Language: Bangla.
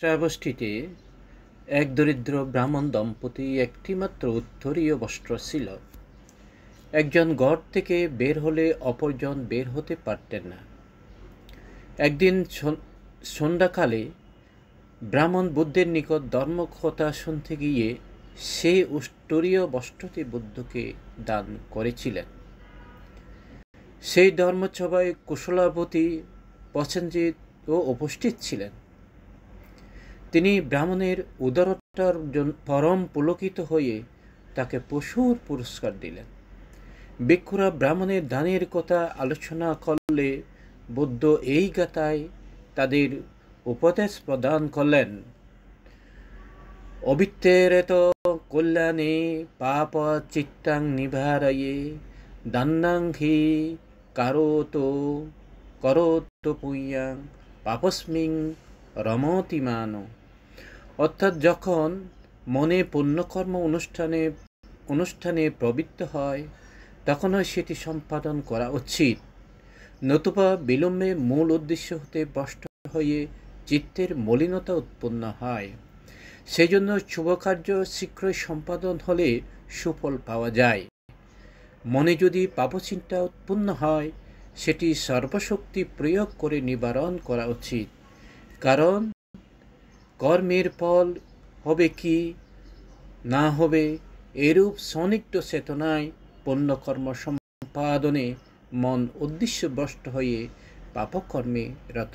শ্রাবষ্ঠীতে এক দরিদ্র ব্রাহ্মণ দম্পতি একটিমাত্র উত্তরীয় বস্ত্র ছিল। একজন ঘর থেকে বের হলে অপরজন বের হতে পারতেন না। একদিন সন্ধ্যাকালে ব্রাহ্মণ বুদ্ধের নিকট ধর্মকথা শুনতে গিয়ে সে উত্তরীয় বস্ত্রটি বুদ্ধকে দান করেছিলেন। সেই ধর্মসভায় কুশলাবতী প্রসেনজিৎও উপস্থিত ছিলেন। তিনি ব্রাহ্মণের উদারতার পরম পুলকিত হয়ে তাকে প্রচুর পুরস্কার দিলেন। ভিক্ষুরা ব্রাহ্মণের দানের কথা আলোচনা করলে বুদ্ধ এই গাথায় তাদের উপদেশ প্রদান করলেন। অবিত্তেরেত কল্যাণে পাপ চিত্তাং নিবারয়ে দান্নাং হি করোত পুণ্যাং পাপস্মিং রমতিমান। অর্থাৎ যখন মনে পুণ্যকর্ম অনুষ্ঠানে প্রবৃত্ত হয় তখনও সেটি সম্পাদন করা উচিত, নতুবা বিলম্বে মূল উদ্দেশ্য হতে ভ্রষ্ট হয়ে চিত্তের মলিনতা উৎপন্ন হয়। সেই জন্য শুভকার্য শীঘ্রই সম্পাদন হলে সুফল পাওয়া যায়। মনে যদি পাপচিন্তা উৎপন্ন হয় সেটি সর্বশক্তি প্রয়োগ করে নিবারণ করা উচিত, কারণ কর্মের ফল হবে কি না হবে এরূপ সনিগ্ধ চেতনায় পুণ্যকর্ম সম্পাদনে মন উদ্দেশ্যভ্রষ্ট হয়ে পাপকর্মে রত